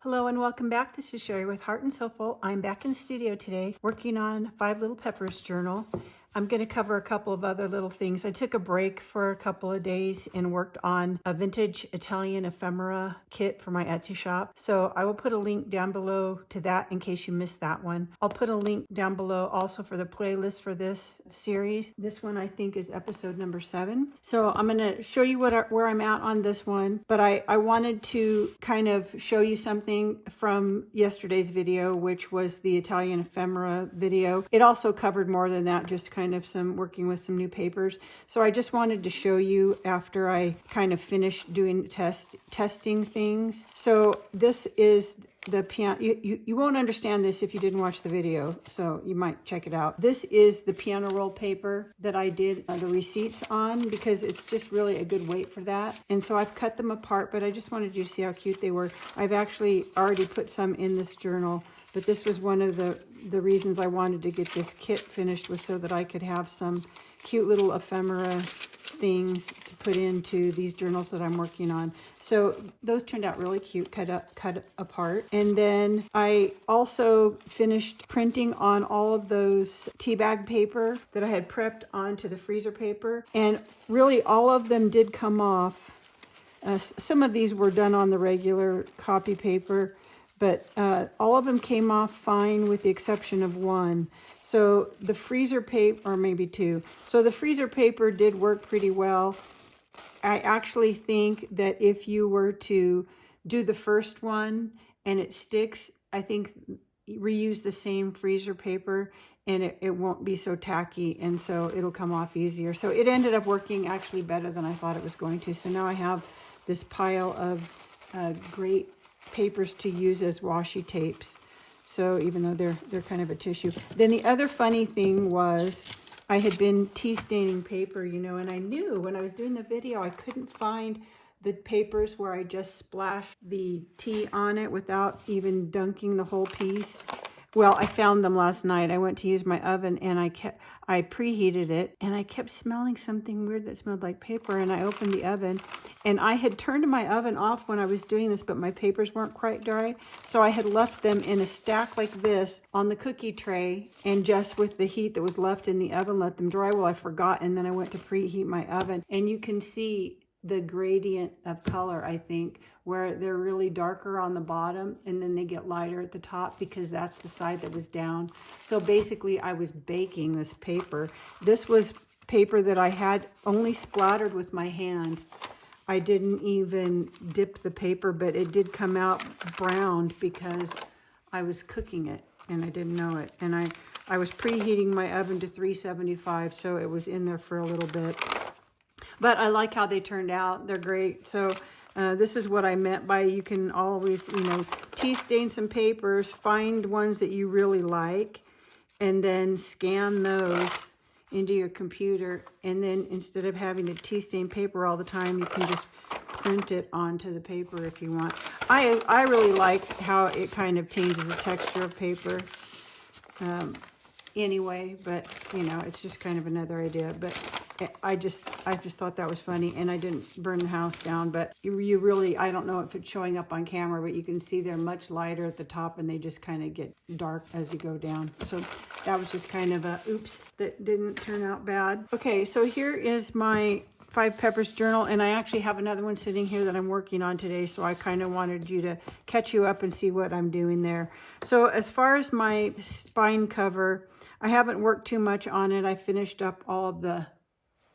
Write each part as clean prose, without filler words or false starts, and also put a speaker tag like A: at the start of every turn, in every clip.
A: Hello and welcome back. This is Sherry with Heart and Soulful. I'm back in the studio today working on Five Little Peppers journal. I'm going to cover a couple of other little things. I took a break for a couple of days and worked on a vintage Italian ephemera kit for my Etsy shop. So I will put a link down below to that in case you missed that one. I'll put a link down below also for the playlist for this series. This one I think is episode number 7. So I'm going to show you where I'm at on this one, but I wanted to kind of show you something from yesterday's video, which was the Italian ephemera video. It also covered more than that, just kind of some working with some new papers. So I just wanted to show you after I kind of finished doing testing things. So this is the piano. You won't understand this if you didn't watch the video, so you might check it out. This is the piano roll paper that I did the receipts on because it's just really a good weight for that. And so I've cut them apart, but I just wanted you to see how cute they were. I've actually already put some in this journal, but this was one of the reasons I wanted to get this kit finished, was so that I could have some cute little ephemera things to put into these journals that I'm working on. So those turned out really cute, cut apart. And then I also finished printing on all of those tea bag paper that I had prepped onto the freezer paper. And really all of them did come off. Some of these were done on the regular copy paper, but all of them came off fine with the exception of one. So the freezer paper, or maybe two. So the freezer paper did work pretty well. I actually think that if you were to do the first one and it sticks, I think reuse the same freezer paper and it won't be so tacky, and so it'll come off easier. So it ended up working actually better than I thought it was going to. So now I have this pile of great papers to use as washi tapes. So even though they're kind of a tissue. Then the other funny thing was I had been tea staining paper, and I knew when I was doing the video I couldn't find the papers where I just splashed the tea on it without even dunking the whole piece. Well, I found them last night. I went to use my oven and I preheated it and I kept smelling something weird that smelled like paper, and I opened the oven and I had turned my oven off when I was doing this, but my papers weren't quite dry. So I had left them in a stack like this on the cookie tray, and just with the heat that was left in the oven, let them dry. Well, I forgot, and then I went to preheat my oven, and you can see the gradient of color, I think, where they're really darker on the bottom and then they get lighter at the top because that's the side that was down. So basically I was baking this paper. This was paper that I had only splattered with my hand. I didn't even dip the paper, but it did come out browned because I was cooking it and I didn't know it. And I was preheating my oven to 375, so it was in there for a little bit. But I like how they turned out. They're great. So this is what I meant by you can always, tea stain some papers, find ones that you really like, and then scan those into your computer. And then instead of having to tea stain paper all the time, you can just print it onto the paper if you want. I really like how it kind of changes the texture of paper. Anyway, but it's just kind of another idea. But I just thought that was funny, and I didn't burn the house down. But you really, I don't know if it's showing up on camera, but you can see they're much lighter at the top and they just kind of get dark as you go down. So that was just kind of a oops, that didn't turn out bad. Okay, so here is my Five Peppers journal, and I actually have another one sitting here that I'm working on today, so I kind of wanted you to catch you up and see what I'm doing there. So as far as my spine cover, I haven't worked too much on it. I finished up all of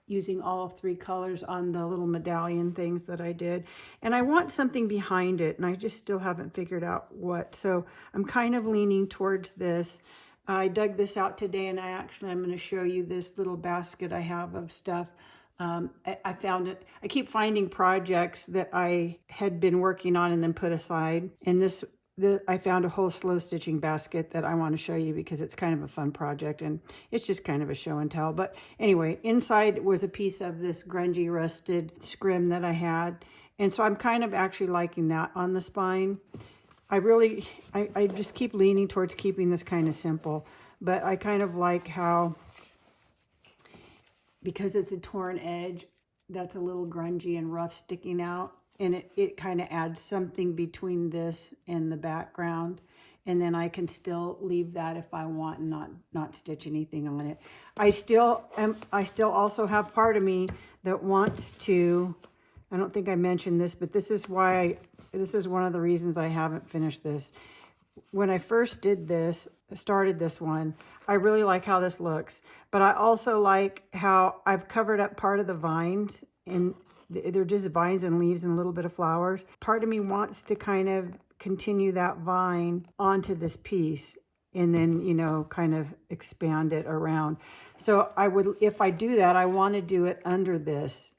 A: using all 3 colors on the little medallion things that I did. And I want something behind it, and I just still haven't figured out what. So I'm kind of leaning towards this. I dug this out today, and I'm going to show you this little basket I have of stuff. I found it. I keep finding projects that I had been working on and then put aside. And I found a whole slow stitching basket that I want to show you because it's kind of a fun project and it's just kind of a show and tell. But anyway, inside was a piece of this grungy rusted scrim that I had. And so I'm kind of actually liking that on the spine. I just keep leaning towards keeping this kind of simple, but I kind of like how, because it's a torn edge, that's a little grungy and rough sticking out. and it kind of adds something between this and the background. And then I can still leave that if I want and not stitch anything on it. I still also have part of me that wants to, I don't think I mentioned this, but this is one of the reasons I haven't finished this. When I first started this one, I really like how this looks, but I also like how I've covered up part of the vines, and they're just vines and leaves and a little bit of flowers. Part of me wants to kind of continue that vine onto this piece and then, you know, kind of expand it around. So if I do that, I want to do it under this,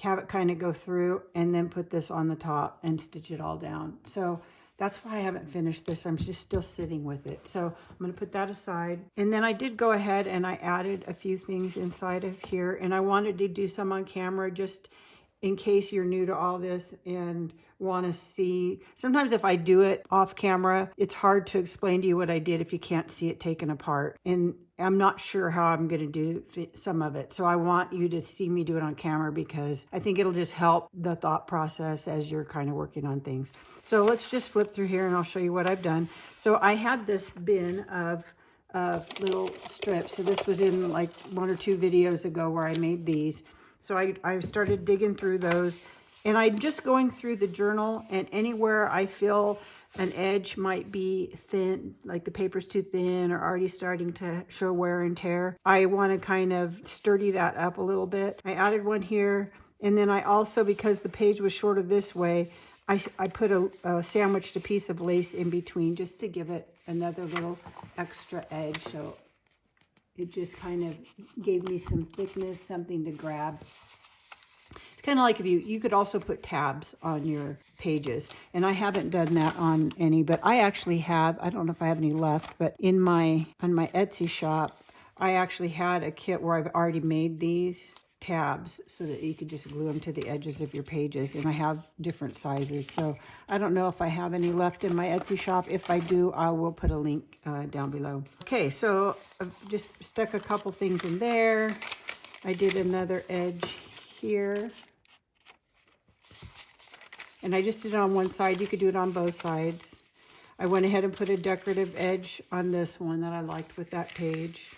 A: have it kind of go through, and then put this on the top and stitch it all down. So that's why I haven't finished this. I'm just still sitting with it. So I'm going to put that aside. And then I did go ahead and I added a few things inside of here, and I wanted to do some on camera just in case you're new to all this and want to see. Sometimes if I do it off camera, it's hard to explain to you what I did if you can't see it taken apart. And I'm not sure how I'm going to do some of it. So I want you to see me do it on camera because I think it'll just help the thought process as you're kind of working on things. So let's just flip through here and I'll show you what I've done. So I had this bin of little strips. So this was in like 1 or 2 videos ago where I made these. So I started digging through those, and I'm just going through the journal, and anywhere I feel an edge might be thin, like the paper's too thin or already starting to show wear and tear, I want to kind of sturdy that up a little bit. I added one here, and then I also, because the page was shorter this way, I put a sandwiched a piece of lace in between just to give it another little extra edge. So it just kind of gave me some thickness, something to grab. It's kind of like if you could also put tabs on your pages. And I haven't done that on any, but I actually have, I don't know if I have any left, but on my Etsy shop, I actually had a kit where I've already made these tabs so that you could just glue them to the edges of your pages, and I have different sizes. So I don't know if I have any left in my Etsy shop. If I do, I will put a link down below. Okay, so I've just stuck a couple things in there. I did another edge here, and I just did it on one side. You could do it on both sides. I went ahead and put a decorative edge on this one that I liked with that page.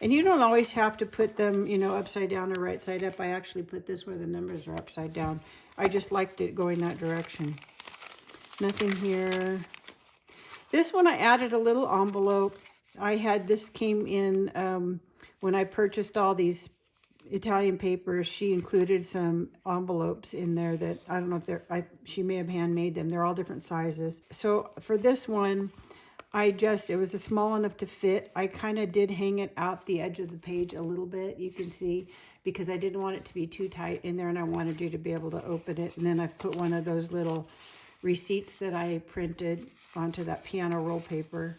A: And you don't always have to put them, you know, upside down or right side up. I actually put this where the numbers are upside down. I just liked it going that direction. Nothing here. This one I added a little envelope. This came in when I purchased all these Italian papers. She included some envelopes in there that I don't know if she may have handmade them. They're all different sizes. So for this one, it was small enough to fit. I kind of did hang it out the edge of the page a little bit, you can see, because I didn't want it to be too tight in there, and I wanted you to be able to open it. And then I've put one of those little receipts that I printed onto that piano roll paper.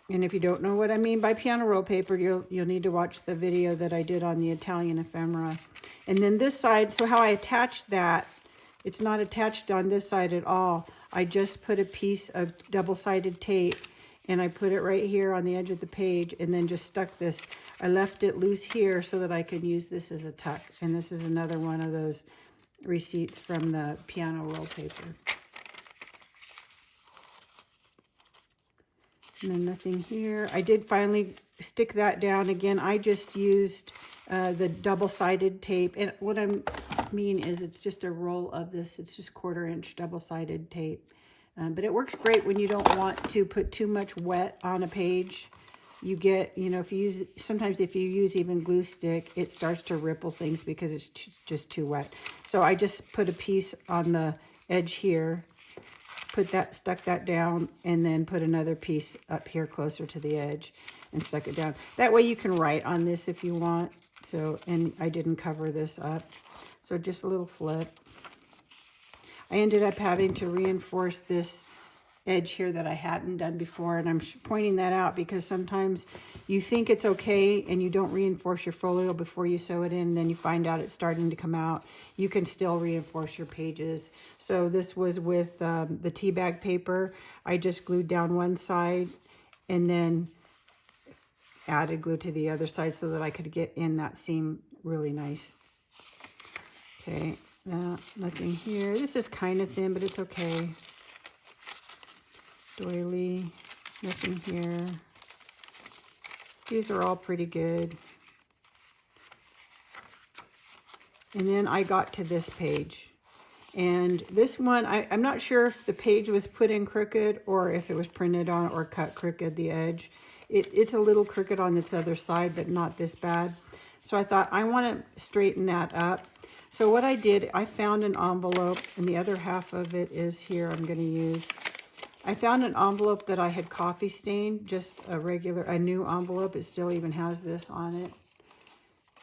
A: And if you don't know what I mean by piano roll paper, you'll need to watch the video that I did on the Italian ephemera. And then this side, so how I attached that, it's not attached on this side at all. I just put a piece of double-sided tape, and I put it right here on the edge of the page, and then just stuck this. I left it loose here so that I could use this as a tuck. And this is another one of those receipts from the piano roll paper. And then nothing here. I did finally stick that down again. I just used the double-sided tape, and what I mean is it's just a roll of this. It's just 1/4-inch double-sided tape, but it works great when you don't want to put too much wet on a page. You get, you know, sometimes if you use even glue stick, it starts to ripple things because it's just too wet. So I just put a piece on the edge here, stuck that down, and then put another piece up here closer to the edge and stuck it down. That way you can write on this if you want. So, and I didn't cover this up. So just a little flip. I ended up having to reinforce this edge here that I hadn't done before, and I'm pointing that out because sometimes you think it's okay and you don't reinforce your folio before you sew it in, and then you find out it's starting to come out. You can still reinforce your pages. So this was with the tea bag paper. I just glued down one side and then added glue to the other side so that I could get in that seam really nice. Okay, nothing here. This is kind of thin, but it's okay. Doily, nothing here. These are all pretty good. And then I got to this page. And this one, I'm not sure if the page was put in crooked or if it was printed on or cut crooked, the edge. It's a little crooked on its other side, but not this bad. So I thought I want to straighten that up. So what I did, I found an envelope, and the other half of it is here I'm going to use. I found an envelope that I had coffee stained, just a new envelope. It still even has this on it,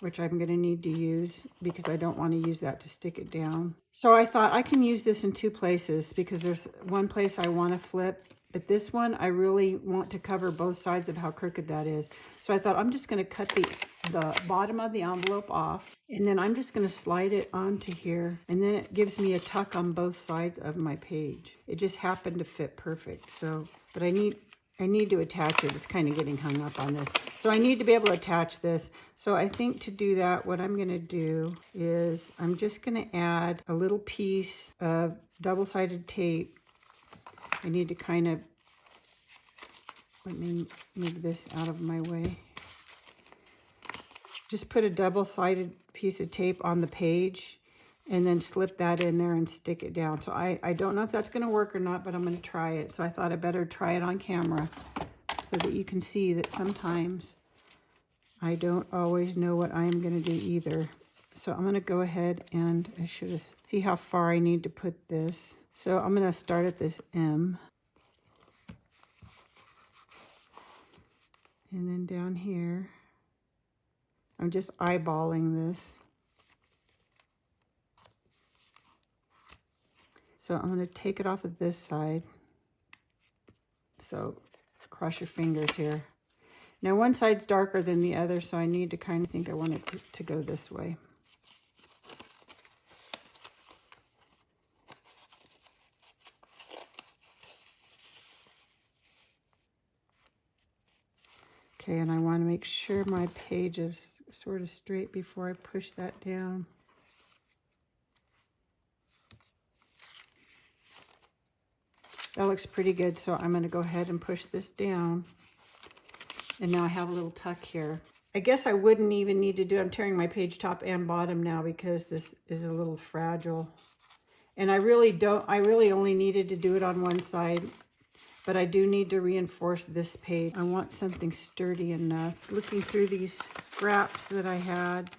A: which I'm going to need to use because I don't want to use that to stick it down. So I thought I can use this in two places because there's one place I want to flip, but this one I really want to cover both sides of how crooked that is. So I thought I'm just going to cut the bottom of the envelope off, and then I'm just going to slide it onto here, and then it gives me a tuck on both sides of my page. It just happened to fit perfect. So, but I need to attach it. It's kind of getting hung up on this. So I need to be able to attach this. So I think to do that, what I'm going to do is I'm just going to add a little piece of double-sided tape. I need to kind of, let me move this out of my way. Just put a double-sided piece of tape on the page and then slip that in there and stick it down. So I don't know if that's going to work or not, but I'm going to try it. So I thought I better try it on camera so that you can see that sometimes I don't always know what I'm going to do either. So I'm going to go ahead and I should see how far I need to put this. So I'm going to start at this M. And then down here, I'm just eyeballing this. So I'm going to take it off of this side. So cross your fingers here. Now one side's darker than the other, so I need to kind of think I want it to go this way. Okay, and I want to make sure my page is sort of straight before I push that down. That looks pretty good, so I'm going to go ahead and push this down. And now I have a little tuck here. I guess I wouldn't even need to do it. I'm tearing my page top and bottom now because this is a little fragile. And I really only needed to do it on one side, but I do need to reinforce this page. I want something sturdy enough. Looking through these scraps that I had,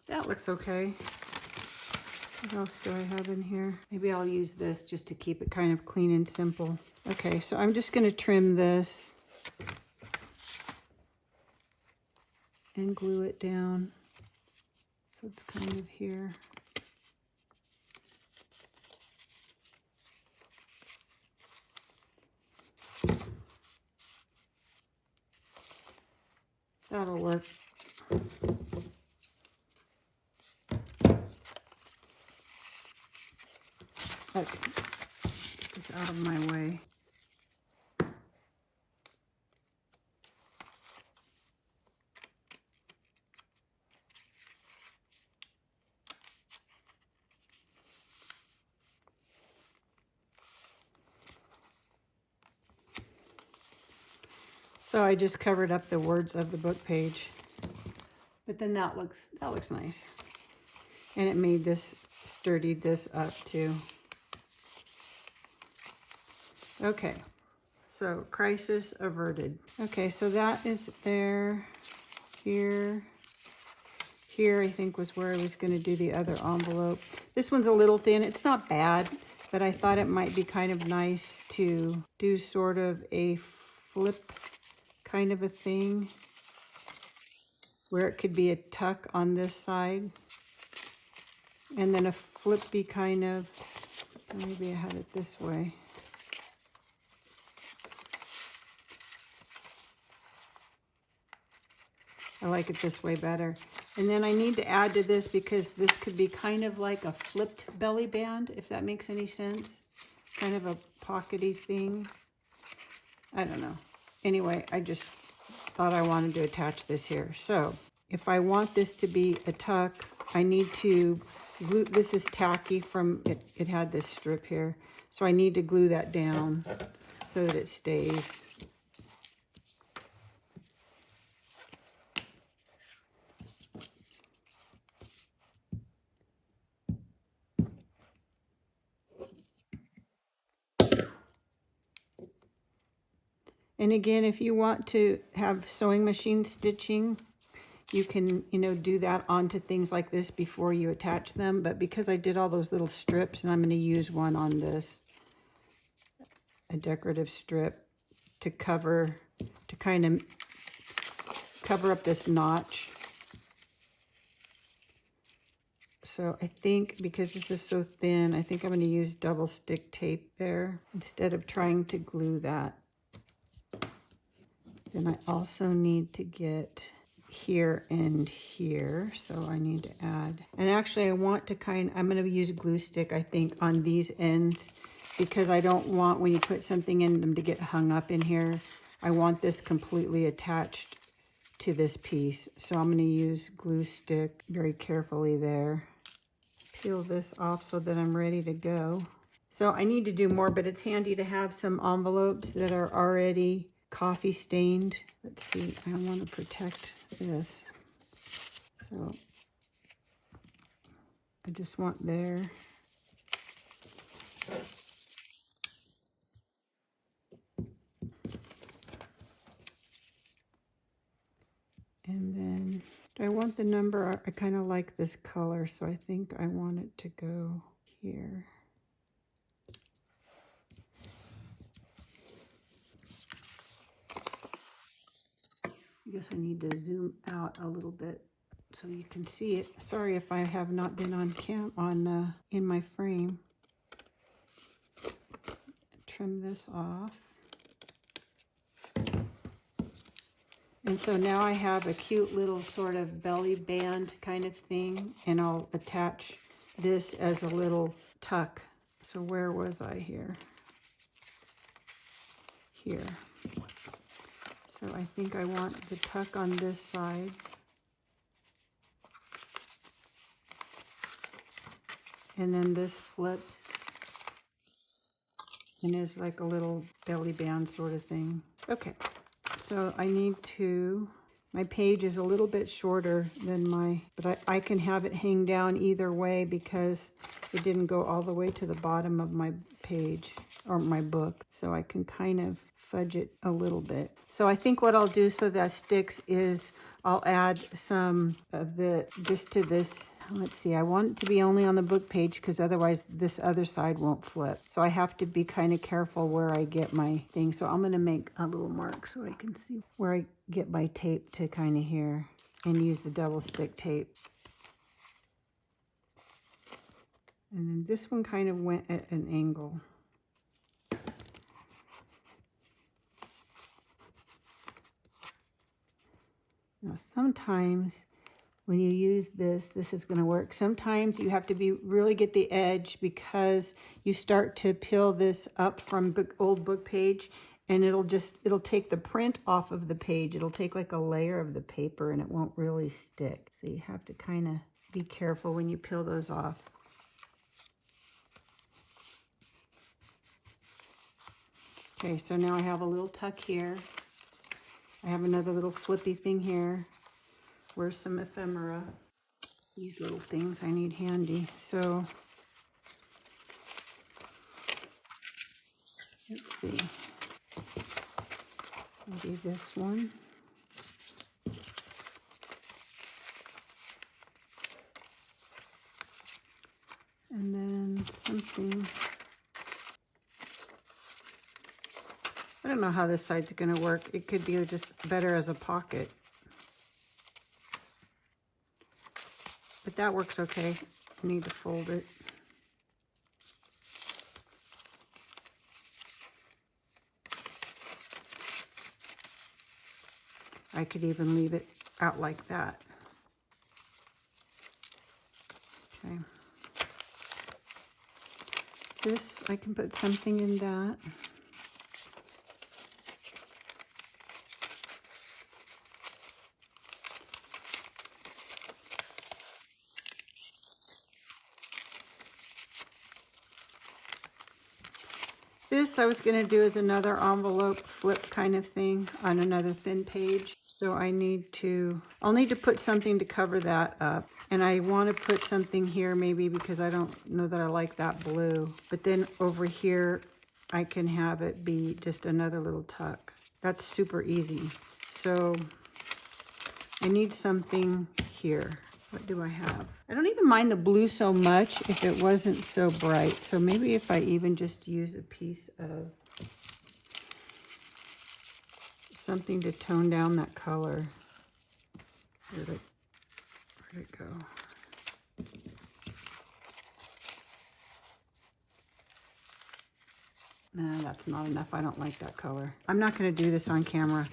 A: that looks okay. What else do I have in here? Maybe I'll use this just to keep it kind of clean and simple. Okay, so I'm just going to trim this and glue it down. So it's kind of here. That'll work. Okay, get this out of my way. So I just covered up the words of the book page, but then that looks nice, and it made this sturdied this up too. Okay, so crisis averted. Okay, so that is there. Here I think was where I was going to do the other envelope. This one's a little thin. It's not bad, but I thought it might be kind of nice to do sort of a flip kind of a thing where it could be a tuck on this side and then a flippy kind of, maybe I had it this way. I like it this way better. And then I need to add to this because this could be kind of like a flipped belly band, if that makes any sense. Kind of a pockety thing. I don't know. Anyway, I just thought I wanted to attach this here. So if I want this to be a tuck, I need to glue. This is tacky from it. It had this strip here. So I need to glue that down so that it stays. And again, if you want to have sewing machine stitching, you can, do that onto things like this before you attach them. But because I did all those little strips, and I'm going to use one on this, a decorative strip to kind of cover up this notch. So I think because this is so thin, I think I'm going to use double stick tape there instead of trying to glue that. Then I also need to get here and here, so I need to add. And actually I want to I'm going to use glue stick, I think, on these ends, because I don't want, when you put something in them, to get hung up in here. I want this completely attached to this piece. So I'm going to use glue stick very carefully there. Peel this off so that I'm ready to go. So I need to do more, but it's handy to have some envelopes that are already coffee stained. Let's see, I want to protect this. So I just want there. And then, do I want the number? I kind of like this color, so I think I want it to go here. I guess I need to zoom out a little bit so you can see it. Sorry if I have not been on in my frame. Trim this off. And so now I have a cute little sort of belly band kind of thing, and I'll attach this as a little tuck. So where was I here? Here. So I think I want the tuck on this side. And then this flips and is like a little belly band sort of thing. Okay, so I need to, my page is a little bit shorter than but I can have it hang down either way because it didn't go all the way to the bottom of my page or my book. So I can kind of fudge it a little bit. So I think what I'll do so that sticks is I'll add some of just to this. Let's see, I want it to be only on the book page because otherwise this other side won't flip. So I have to be kind of careful where I get my thing. So I'm going to make a little mark so I can see where I get my tape to kind of here and use the double stick tape. And then this one kind of went at an angle. Now sometimes when you use this is going to work. Sometimes you have to really get the edge because you start to peel this up from old book page and it'll take the print off of the page. It'll take like a layer of the paper and it won't really stick. So you have to kind of be careful when you peel those off. Okay, so now I have a little tuck here. I have another little flippy thing here. Where's some ephemera? These little things I need handy. So let's see. Maybe this one. And then something. I don't know how this side's going to work. It could be just better as a pocket. But that works okay. I need to fold it. I could even leave it out like that. Okay. This, I can put something in that. This I was going to do as another envelope flip kind of thing on another thin page. So I'll need to put something to cover that up. And I want to put something here maybe because I don't know that I like that blue. But then over here, I can have it be just another little tuck. That's super easy. So I need something here. What do I have? I don't even mind the blue so much if it wasn't so bright. So maybe if I even just use a piece of something to tone down that color. Where'd it go? No, that's not enough. I don't like that color. I'm not going to do this on camera,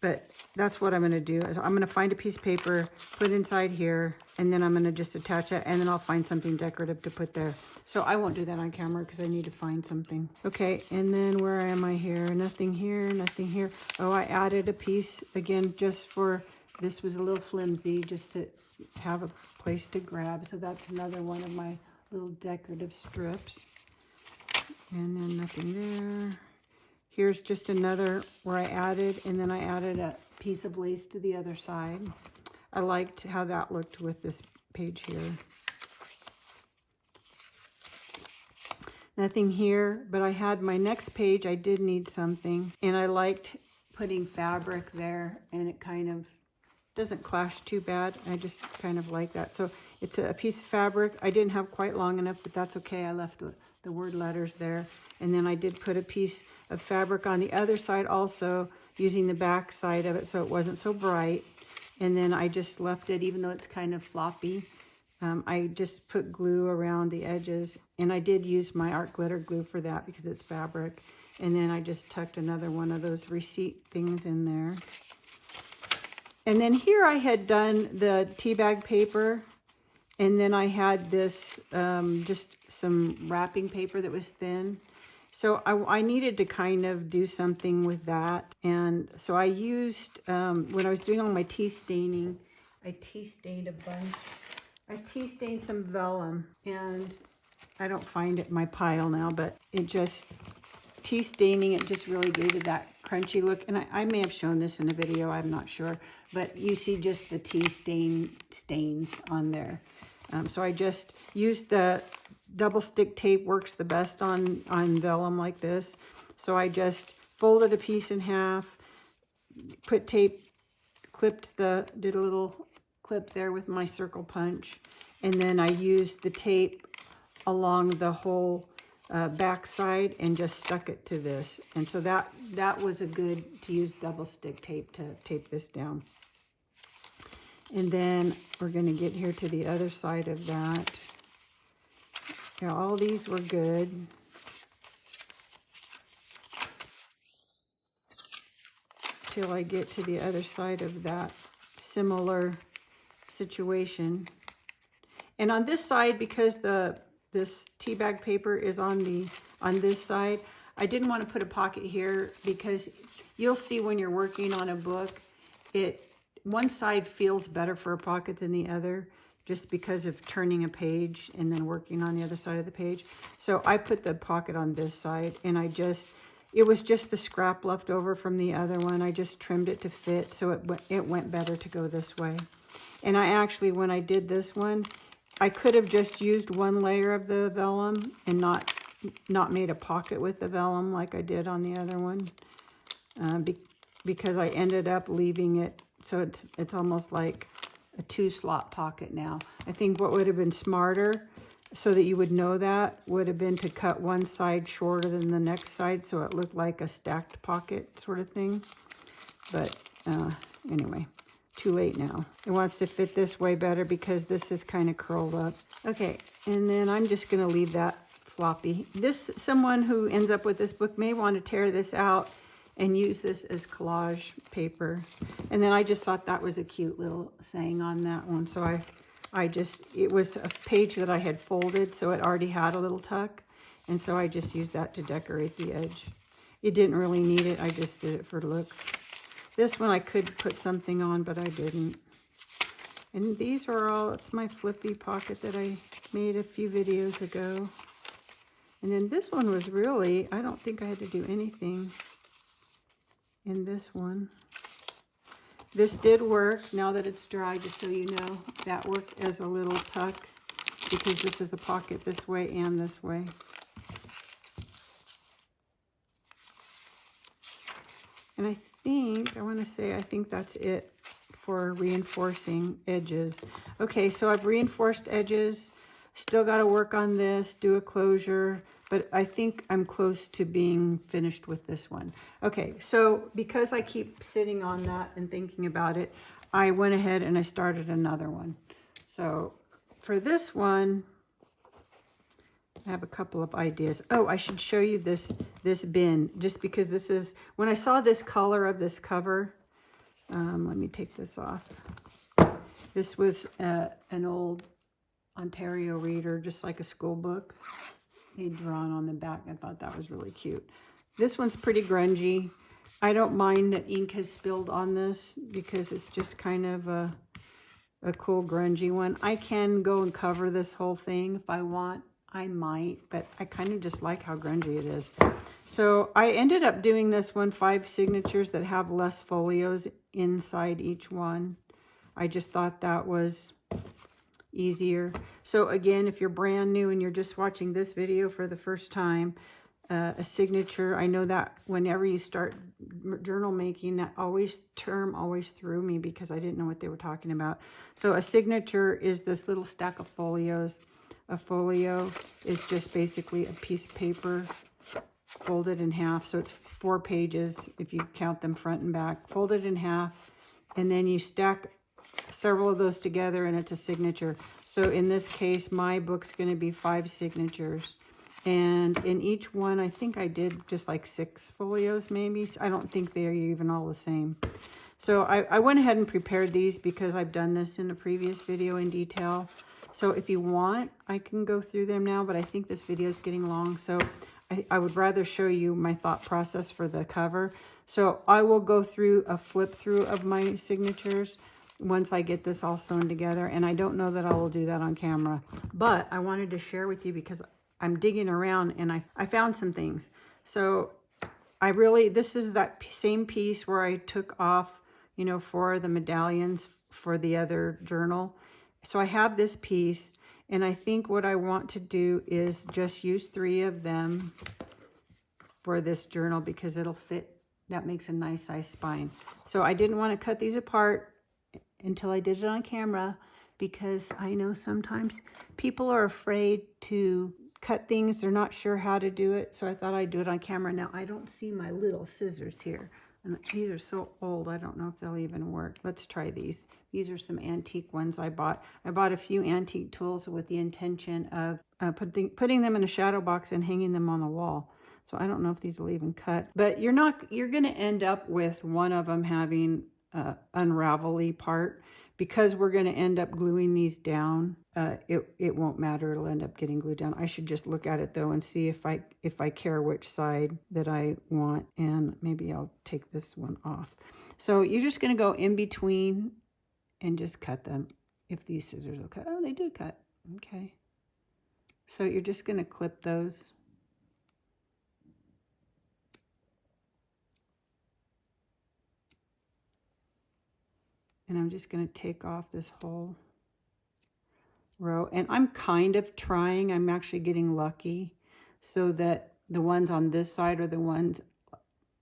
A: but that's what I'm going to do. Is I'm going to find a piece of paper, put it inside here, and then I'm going to just attach it, and then I'll find something decorative to put there. So I won't do that on camera because I need to find something. Okay, and then where am I here? Nothing here, nothing here. Oh, I added a piece again just for, this was a little flimsy, just to have a place to grab. So that's another one of my little decorative strips. And then nothing there. Here's just another where I added, and then I added a piece of lace to the other side. I liked how that looked with this page here. Nothing here, but I had my next page, I did need something, and I liked putting fabric there, and it kind of doesn't clash too bad. I just kind of like that. So it's a piece of fabric. I didn't have quite long enough, but that's okay. I left the word letters there. And then I did put a piece of fabric on the other side also, using the back side of it so it wasn't so bright. And then I just left it, even though it's kind of floppy. I just put glue around the edges, and I did use my art glitter glue for that because it's fabric. And then I just tucked another one of those receipt things in there. And then here I had done the tea bag paper, and then I had this, just some wrapping paper that was thin. So I needed to kind of do something with that. And so I used, when I was doing all my tea staining, I tea stained a bunch. I tea stained some vellum, and I don't find it in my pile now, but it just, tea staining it just really gave it that crunchy look. And I may have shown this in a video, I'm not sure, but you see just the tea stains on there. So I just used the double stick tape, works the best on vellum like this. So I just folded a piece in half, put tape, did a little clip there with my circle punch, and then I used the tape along the whole back side and just stuck it to this. And so that was a good to use double stick tape to tape this down. And then we're going to get here to the other side of that. Yeah, all these were good. Till I get to the other side of that similar situation. And on this side, because this tea bag paper is on this side, I didn't want to put a pocket here because you'll see when you're working on a book, one side feels better for a pocket than the other, just because of turning a page and then working on the other side of the page. So I put the pocket on this side, and it was just the scrap left over from the other one. I just trimmed it to fit, so it went better to go this way. And I actually, when I did this one, I could have just used one layer of the vellum and not made a pocket with the vellum like I did on the other one, because I ended up leaving it, so it's almost like a 2-slot pocket now. I think what would have been smarter, so that you would know that, would have been to cut one side shorter than the next side so it looked like a stacked pocket sort of thing. But anyway, too late now. It wants to fit this way better because this is kind of curled up. Okay, and then I'm just going to leave that floppy. Someone who ends up with this book may want to tear this out and use this as collage paper. And then I just thought that was a cute little saying on that one. So it was a page that I had folded, so it already had a little tuck. And so I just used that to decorate the edge. It didn't really need it, I just did it for looks. This one I could put something on, but I didn't. And these are all, it's my flippy pocket that I made a few videos ago. And then this one was really, I don't think I had to do anything in this one. This did work, now that it's dry, just so you know. That worked as a little tuck because this is a pocket this way and this way. And I think that's it for reinforcing edges. Okay, so I've reinforced edges. Still got to work on this, do a closure, but I think I'm close to being finished with this one. Okay, so because I keep sitting on that and thinking about it, I went ahead and I started another one. So for this one, I have a couple of ideas. Oh, I should show you this bin, just because this is, when I saw this color of this cover, let me take this off. This was an old Ontario reader, just like a school book. They'd drawn on the back. I thought that was really cute. This one's pretty grungy. I don't mind that ink has spilled on this because it's just kind of a cool grungy one. I can go and cover this whole thing if I want. I might, but I kind of just like how grungy it is. So I ended up doing this one, 5 signatures that have less folios inside each one. I just thought that was easier. So again, if you're brand new and you're just watching this video for the first time, a signature, I know that whenever you start journal making, that term always threw me because I didn't know what they were talking about. So a signature is this little stack of folios. A folio is just basically a piece of paper folded in half. So it's 4 pages if you count them front and back, folded in half, and then you stack several of those together and it's a signature. So in this case, my book's going to be 5 signatures. And in each one, I think I did just like 6 folios maybe. I don't think they're even all the same. So I went ahead and prepared these because I've done this in a previous video in detail. So if you want, I can go through them now, but I think this video is getting long. So I would rather show you my thought process for the cover. So I will go through a flip through of my signatures once I get this all sewn together. And I don't know that I will do that on camera, but I wanted to share with you because I'm digging around and I found some things. So this is that same piece where I took off, you know, for the medallions for the other journal. So I have this piece, and I think what I want to do is just use 3 of them for this journal because it'll fit. That makes a nice size spine. So I didn't want to cut these apart until I did it on camera because I know sometimes people are afraid to cut things. They're not sure how to do it. So I thought I'd do it on camera. Now I don't see my little scissors here. And these are so old, I don't know if they'll even work. Let's try these. These are some antique ones I bought. I bought a few antique tools with the intention of putting them in a shadow box and hanging them on the wall. So I don't know if these will even cut. But you're going to end up with one of them having an unravel-y part. Because we're going to end up gluing these down, it won't matter. It'll end up getting glued down. I should just look at it though and see if I care which side that I want, and maybe I'll take this one off. So you're just going to go in between and just cut them. If these scissors will cut. Oh, they do cut. Okay. So you're just going to clip those. And I'm just going to take off this whole row. And I'm kind of trying, I'm actually getting lucky so that the ones on this side are the ones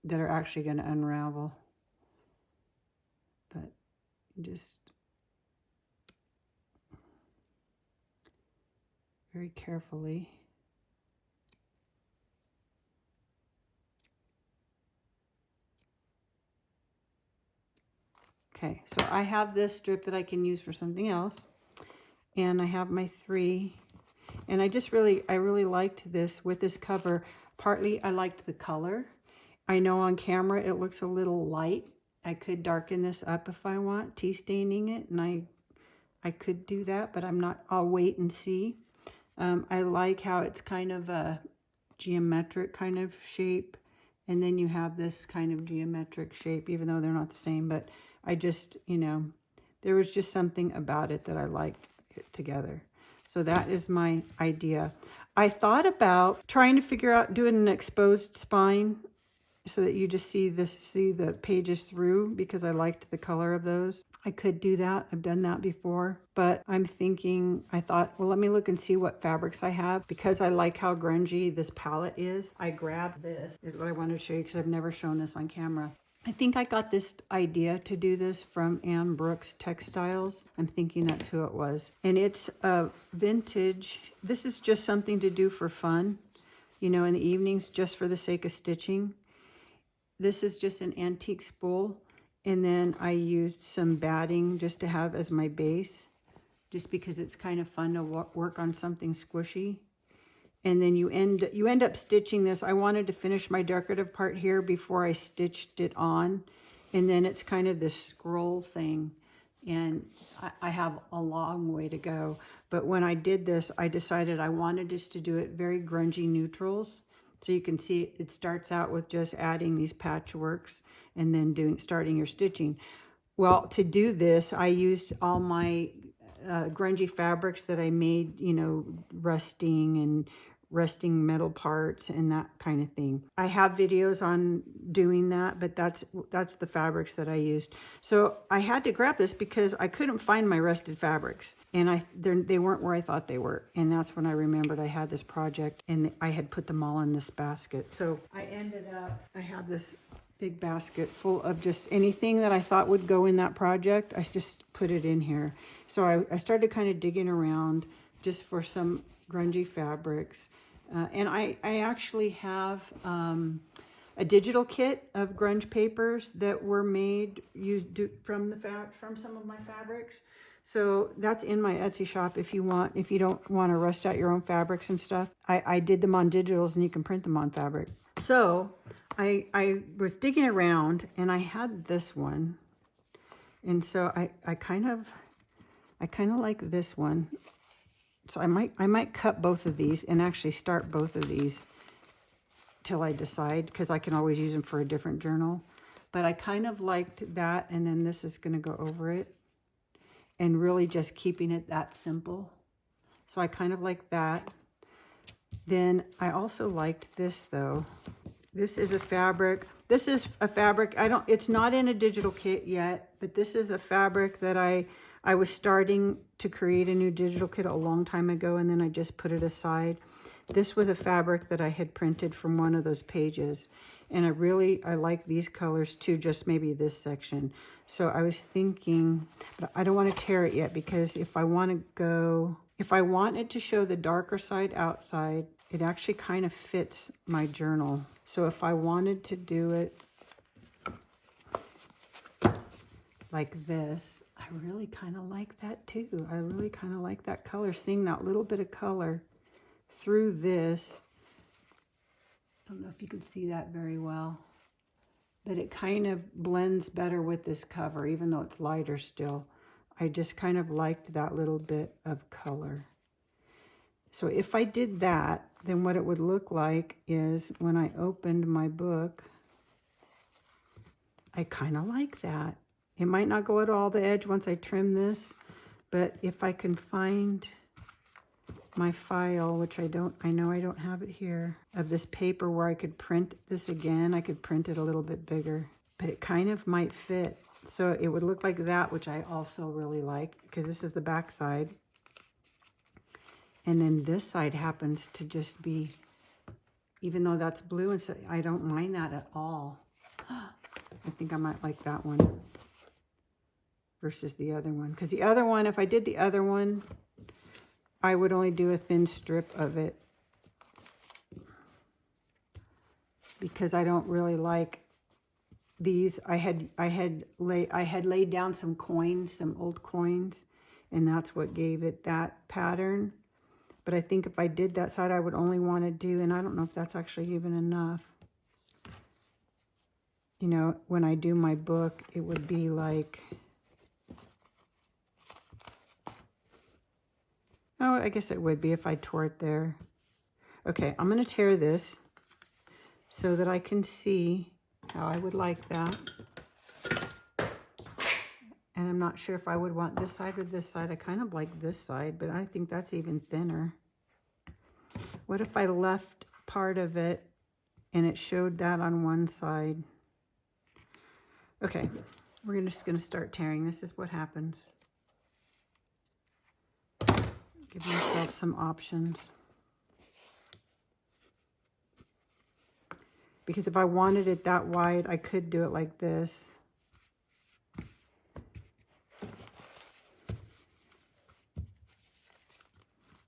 A: that are actually going to unravel. But just very carefully. Okay, so I have this strip that I can use for something else. And I have my 3. And I really liked this with this cover. Partly I liked the color. I know on camera it looks a little light. I could darken this up if I want, tea staining it. And I could do that, but I'll wait and see. I like how it's kind of a geometric kind of shape. And then you have this kind of geometric shape, even though they're not the same, but I just, you know, there was just something about it that I liked it together. So that is my idea. I thought about trying to figure out doing an exposed spine so that you just see the pages through, because I liked the color of those. I could do that. I've done that before, but I thought, well, let me look and see what fabrics I have, because I like how grungy this palette is. I grabbed this, is what I wanted to show you, because I've never shown this on camera. I think I got this idea to do this from Ann Brooks Textiles. I'm thinking that's who it was. And it's a vintage. This is just something to do for fun, you know, in the evenings, just for the sake of stitching. This is just an antique spool. And then I used some batting just to have as my base, just because it's kind of fun to work on something squishy. And then you end up stitching this. I wanted to finish my decorative part here before I stitched it on. And then it's kind of this scroll thing. And I have a long way to go. But when I did this, I decided I wanted just to do it very grungy neutrals. So you can see it starts out with just adding these patchworks and then starting your stitching. Well, to do this, I used all my grungy fabrics that I made, you know, rusting metal parts and that kind of thing. I have videos on doing that, but that's the fabrics that I used. So I had to grab this because I couldn't find my rusted fabrics, and they weren't where I thought they were. And that's when I remembered I had this project and I had put them all in this basket. So I had this big basket full of just anything that I thought would go in that project. I just put it in here. So I started kind of digging around just for some grungy fabrics. And I actually have a digital kit of grunge papers that were made from some of my fabrics. So that's in my Etsy shop if you don't want to rust out your own fabrics and stuff. I did them on digitals, and you can print them on fabric. So I was digging around and I had this one. And so I kind of like this one. So I might cut both of these and actually start both of these till I decide, because I can always use them for a different journal. But I kind of liked that, and then this is going to go over it, and really just keeping it that simple. So I kind of like that. Then I also liked this though. This is a fabric. It's not in a digital kit yet, but this is a fabric that I was starting to create a new digital kit a long time ago, and then I just put it aside. This was a fabric that I had printed from one of those pages, and I like these colors too, just maybe this section. So I was thinking, but I don't want to tear it yet, because if I wanted to show the darker side outside, it actually kind of fits my journal. So if I wanted to do it like this, I really kind of like that too. I really kind of like that color, seeing that little bit of color through this. I don't know if you can see that very well, but it kind of blends better with this cover, even though it's lighter still. I just kind of liked that little bit of color. So if I did that, then what it would look like is when I opened my book, I kind of like that. It might not go at all the edge once I trim this, but if I can find my file, which I know I don't have it here, of this paper where I could print this again, I could print it a little bit bigger, but it kind of might fit. So it would look like that, which I also really like, because this is the back side. And then this side happens to just be, even though that's blue, and so I don't mind that at all. I think I might like that one versus the other one, because the other one, if I did the other one, I would only do a thin strip of it, because I don't really like these. I had laid down some coins, some old coins, and that's what gave it that pattern. But I think if I did that side, I would only want to do, and I don't know if that's actually even enough. You know, when I do my book, it would be like, oh, I guess it would be if I tore it there. Okay, I'm going to tear this so that I can see how I would like that. And I'm not sure if I would want this side or this side. I kind of like this side, but I think that's even thinner. What if I left part of it and it showed that on one side? Okay, we're just gonna start tearing. This is what happens. Give myself some options. Because if I wanted it that wide, I could do it like this.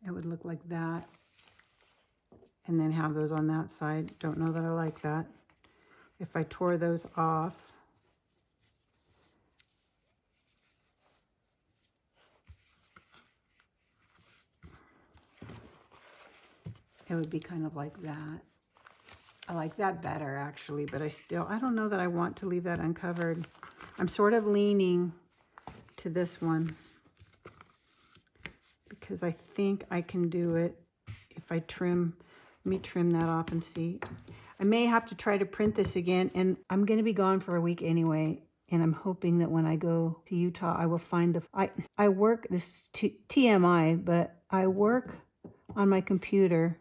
A: It would look like that. And then have those on that side. Don't know that I like that. If I tore those off, it would be kind of like that. I like that better actually, but I don't know that I want to leave that uncovered. I'm sort of leaning to this one because I think I can do it if I trim. Let me trim that off and see. I may have to try to print this again, and I'm going to be gone for a week anyway, and I'm hoping that when I go to Utah, I will find I work, this TMI, but I work on my computer,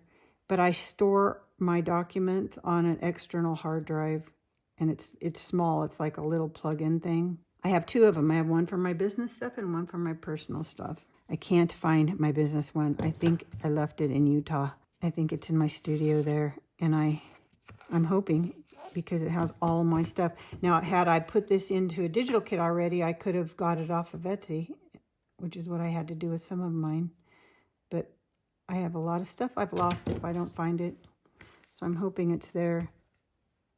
A: but I store my documents on an external hard drive, and it's small. It's like a little plug-in thing. I have two of them. I have one for my business stuff and one for my personal stuff. I can't find my business one. I think I left it in Utah. I think it's in my studio there, and I'm hoping, because it has all my stuff. Now, had I put this into a digital kit already, I could have got it off of Etsy, which is what I had to do with some of mine. But I have a lot of stuff I've lost if I don't find it. So I'm hoping it's there.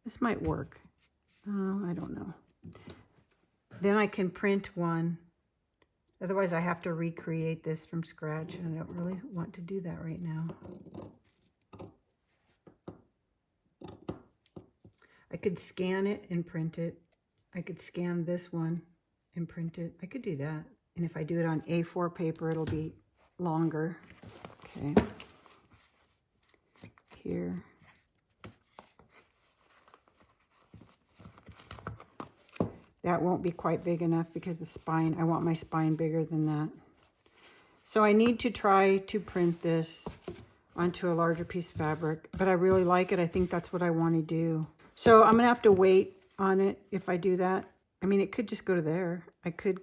A: This might work. I don't know. Then I can print one. Otherwise, I have to recreate this from scratch, and I don't really want to do that right now. I could scan it and print it. I could scan this one and print it. I could do that. And if I do it on A4 paper, it'll be longer. Okay. Here. That won't be quite big enough because the spine, I want my spine bigger than that. So I need to try to print this onto a larger piece of fabric, but I really like it. I think that's what I want to do. So I'm gonna have to wait on it if I do that. I mean, it could just go to there. I could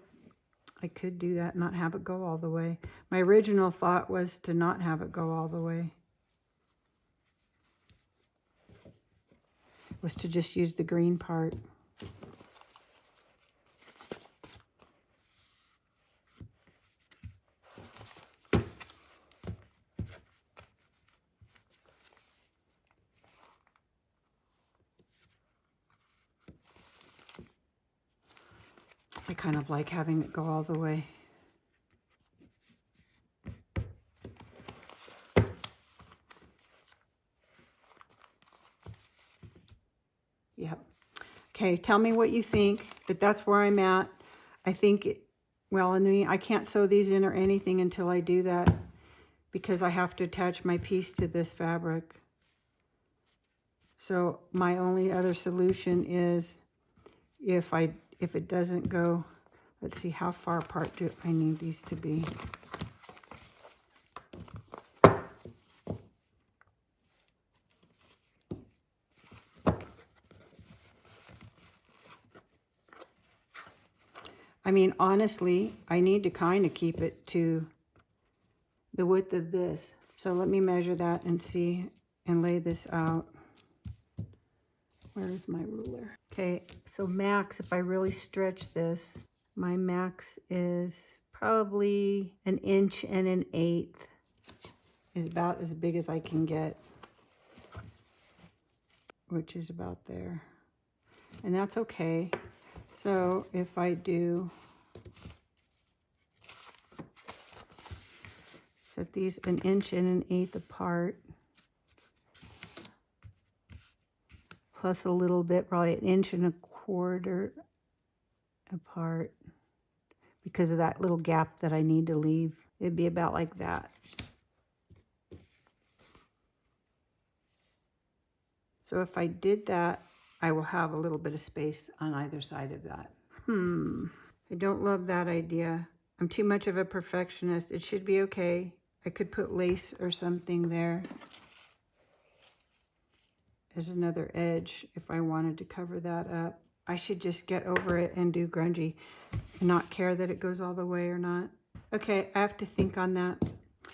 A: do that and not have it go all the way. My original thought was to not have it go all the way. Was to just use the green part. I kind of like having it go all the way. Yep. Okay, tell me what you think, but that's where I'm at. I think, well, and I can't sew these in or anything until I do that because I have to attach my piece to this fabric. So my only other solution is if it doesn't go, let's see, how far apart do I need these to be? I mean, honestly, I need to kind of keep it to the width of this. So let me measure that and see and lay this out. Where's my ruler? Okay, so max, if I really stretch this, my max is probably 1 1/8 inches. Is about as big as I can get, which is about there. And that's okay. So if I do set these 1 1/8 inches apart, plus a little bit, probably 1 1/4 inches apart, because of that little gap that I need to leave. It'd be about like that. So if I did that, I will have a little bit of space on either side of that. I don't love that idea. I'm too much of a perfectionist. It should be okay. I could put lace or something there. is another edge if I wanted to cover that up. I should just get over it and do grungy and not care that it goes all the way or not. Okay, I have to think on that.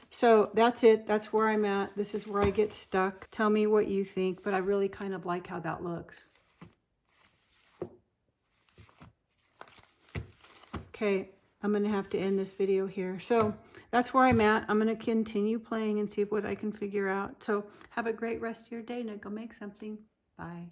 A: So that's it. That's where I'm at. This is where I get stuck. Tell me what you think, but I really kind of like how that looks. Okay, I'm going to have to end this video here. So that's where I'm at. I'm going to continue playing and see what I can figure out. So have a great rest of your day. Now go make something. Bye.